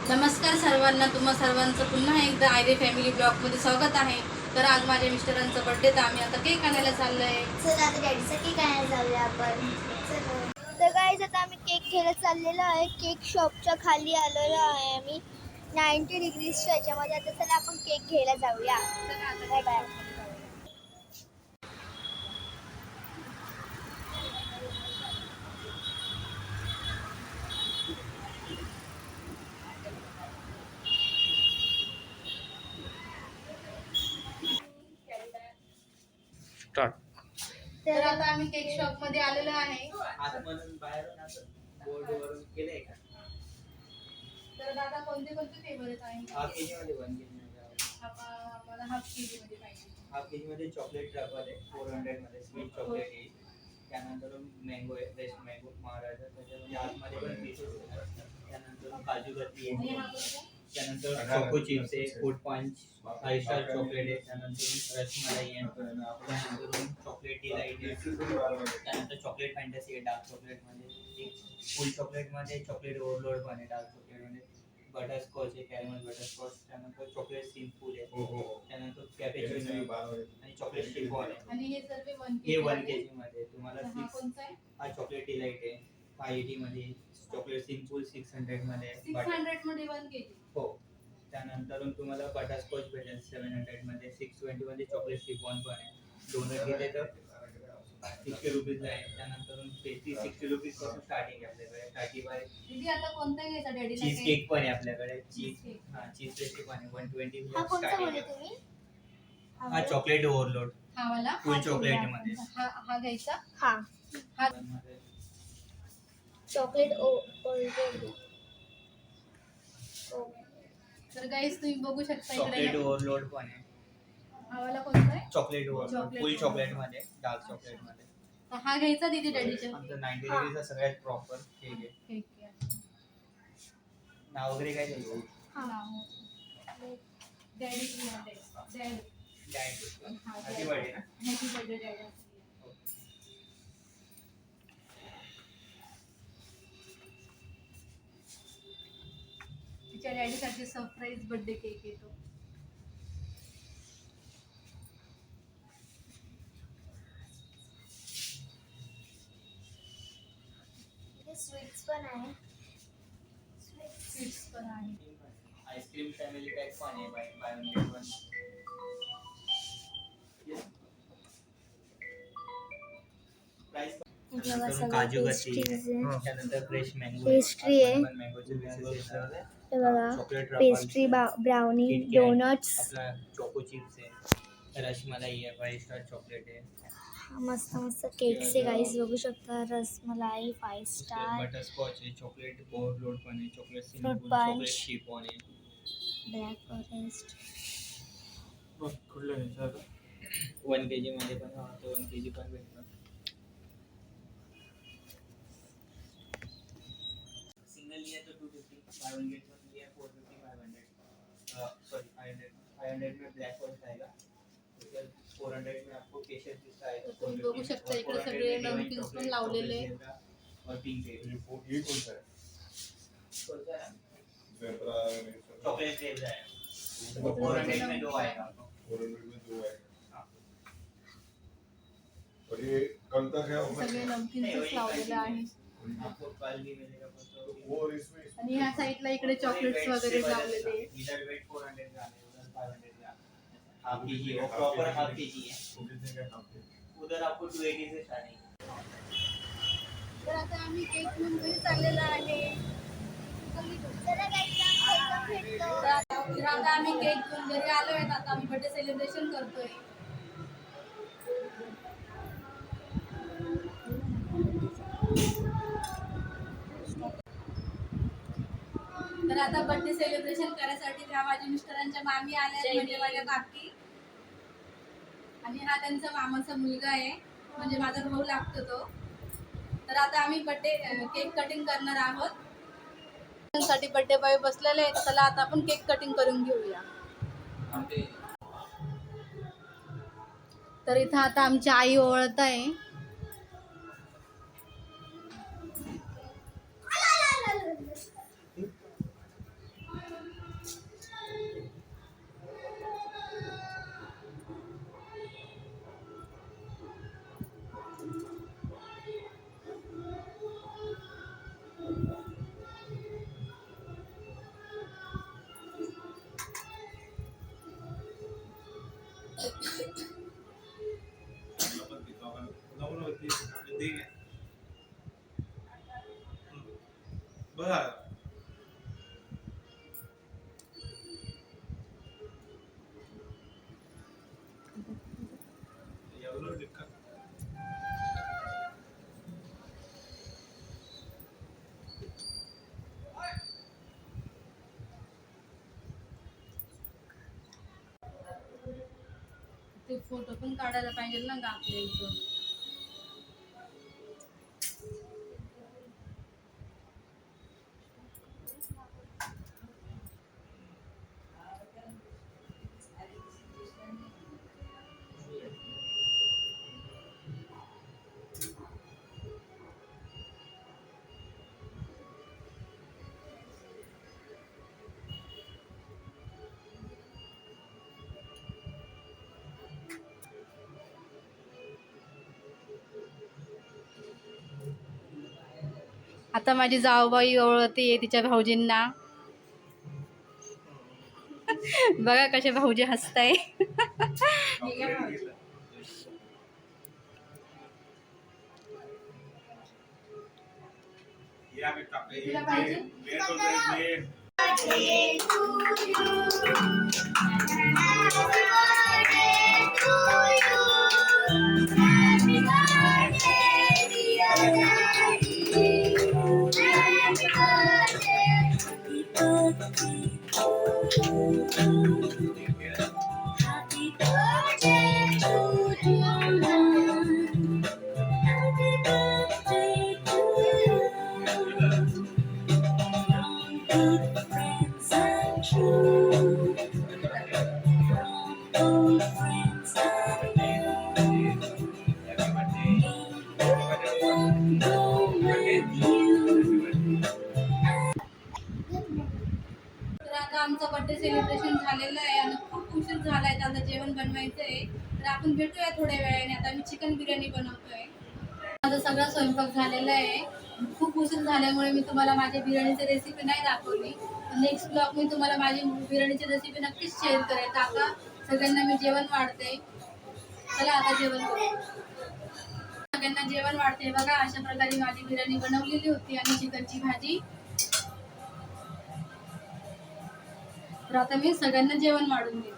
नमस्कार सर्वांना, तुम्हा सर्वांचं पुन्हा एकदा आयरे फॅमिली ब्लॉगमध्ये स्वागत आहे. तर आज माझ्या मिस्टरांचा बर्थडे, तर आम्ही आता केक आणायला चाललोय. चल आता डॅडीचा केक आणायला जाऊया आपण. तर गाईज आता आम्ही केक घ्यायला चाललेलो आहे. केक शॉपच्या खाली आलेलो आहे आम्ही 90 डिग्रीजच्या याच्यामध्ये. आता चला आपण केक घ्यायला जाऊया. Bye bye. तर आता आम्ही केक शॉप मध्ये आलेलो आहे. तर दादा कोणते कोणते फेवरेट आहे? हाफ केजी मध्ये 1 केजी आम्हाला हाफ केजी मध्ये पाहिजे. हाफ केजी मध्ये चॉकलेट ट्रफल आहे 400 मध्ये स्वीट चॉकलेट आहे. त्यानंतर मँगो आहे फ्रेश मँगो महाराजा. त्याच्यामध्ये आतमध्ये पण पीसेस आहेत. त्यानंतर काजू कतली आहे. त्यानंतर चोको चिप्स आहे. फूड पंच 5 स्टार चॉकलेट आहे. त्यानंतर रसमलाई आहे. त्यानंतर चॉकलेट डिलाइट आहे. त्यानंतर चॉकलेट फॅन्टसी आहे डार्क चॉकलेट मध्ये. एक फुल चॉकलेट मध्ये चॉकलेट ओव्हरलोड पण आहे डार्क चॉकलेट मध्ये. बटरस्कॉच आहे कॅरमल बटरस्कॉच. त्यानंतर चॉकलेट सिंपल आहे. त्यानंतर कॅपेचिनो आणि चॉकलेट शिफॉन आहे. आणि हे सर्व 1 हे 1 केजी मध्ये तुम्हाला हा कोणता आहे? हा चॉकलेट डिलाइट आहे 580 मध्ये. चॉकलेट सिंपल 600 मध्ये. 600 मध्ये 1 केजी. हो. त्यानंतर तुम्हाला बटरस्कॉच भेटेल 700 मध्ये. 620 मध्ये चॉकलेट शिफॉन पण आहे. डोनट घेतले तर 60 रुपीजला आहे. त्यानंतर पेस्ट्री 60 रुपीज पासून स्टार्टिंग आहे आपल्याकडे. 35 दीदी आता कोणता घ्यायचा डॅडीला? चीज केक पण आहे आपल्याकडे. चीज पेस्ट्री पण आहे 120 हा कोणता स्टार्टिंग बोलले आहे. तुम्ही? हा चॉकलेट ओव्हरलोड हा वाला फुल चॉकलेट मध्ये. हा घ्यायचा. हा हा चॉकलेट ओव्हरलोड. तर गाईस तुम्ही बघू शकता चॉकलेट इकडे ओव्हरलोड पण आहे. हा वाला कोणता आहे? चॉकलेट ओव्हरलोड Chocolate फुल overload. चॉकलेट मध्ये डार्क चॉकलेट मध्ये. तर हा घ्यायचा दीदी डॅडीच्या. आमचं 90 डिग्रीचा सगळ्यात प्रॉपर केक आहे. ठीक आहे. नाव वगैरे काय द्यायचं? डॅडी डॅडी हॅपी बर्थडे ना. Happy birthday daddy. तिच्या डॅडीसाठी सरप्राईज बर्थडे केक येतो. स्वीट्स पण आहे. स्वीट्स पण आहे. आईस्क्रीम फॅमिली पॅक पण आहे बाय 1 गेट 1. प्राइस जेव्हा सगळं काजू पेस्ट्रीज कतली आहे. त्यानंतर फ्रेश मँगो पेस्ट्री आहे. मँगोचे पीसेस आहेत. हे बघा चॉकलेट पेस्ट्री ब्राउनी डोनट्स. आपला चोको चिप्स आहे. रसमलाई आहे 5 स्टार चॉकलेट आहे. मस्त मस्त केक्स आहे गाईस, बघू शकता. रसमलाई 5 स्टार. बटरस्कॉच आहे. चॉकलेट ओव्हरलोड पण आहे. Chocolate Fruit simple punch. Chocolate chiffon आहे. Black forest. 1 केजी मध्ये पण तो 1 केजी पण भेटतो. सिंगल लिया तो 250 बाय 1 गेट 1 लिया 450 500. सॉरी 500 में ब्लैक फॉरेस्ट आएगा. 400 में आपको केशर पिस्ता आएगा. तुम्ही बघू शकता इकडे सगळे नमकीन्स पण लावलेले. और पिंक है. ये कौन सा है? ज़ेब्रा चॉकलेट फ्लेवर है. 400 में 2 आएगा आपको. 400 में 2 आएगा. और ये कल तक है ऑफर. सगळे नमकीन्स लावलेले आहे. आपको कल भी मिलेगा. और इसमें आणि ह्या साईडला इकडे चॉकलेट्स वगैरे लावलेले आहे. इधर वेट 400 का है. उधर 500 का. हाफ केजी वो प्रॉपर हाफ केजी है. उधर आपको 280 से स्टार्टिंग. तर आता आम्ही केक घेऊन घरी चाललेलो आहे. चला गाईस आपण भेटतो. तर आता आम्ही केक घेऊन घरी आलोय. आता आम्ही बर्थडे सेलिब्रेशन करतोय. तर आता बर्थडे सेलिब्रेशन करायसाठी त्या माझ्या मिस्टरांच्या मामी आल्या म्हणजे माझ्या काकी. आणि हा त्यांचा मामाचा मुलगा आहे, म्हणजे माझा भाऊ लागतो तो. तर आता आम्ही केक कटिंग करणार आहोत. साठी बर्थडे बॉय बसलेले आहेत. चला आता आपण केक कटिंग करून घेऊया. तर इथं आता आमची आई ओळखत आहे. बरं एवढं दिक्कत ते फोटो पण काढायला पाहिजे ना ग आपल्या इथं. आता माझी जाऊबाई ओळखते तिच्या भाऊजींना. बघा कसे भाऊजी हसताय. या बेटा तुला पाहिजे? तर आता आमचं बर्थडे सेलिब्रेशन झालेलं आहे आणि खूप उशीर झालाय. तर आता जेवण बनवायचं आहे. तर आपण भेटूया थोड्या वेळाने. आता मी चिकन बिर्याणी बनवतोय. माझा सगळा स्वयंपाक झालेला आहे. खूप उशीर झाल्यामुळे मी तुम्हाला माझ्या बिर्याणीची रेसिपी नाही दाखवली. नेक्स्ट ब्लॉग मी तुम्हाला माझी बिर्याणीची रेसिपी नक्कीच शेअर करेन. तर आता सगळ्यांना मी जेवण वाढते. चला आता जेवण करू. सगळ्यांना जेवण वाढते. बघा अशा प्रकारे माझी बिर्याणी बनवलेली होती आणि चिकनची भाजी. तर आता मी सगळ्यांना जेवण वाढून देते.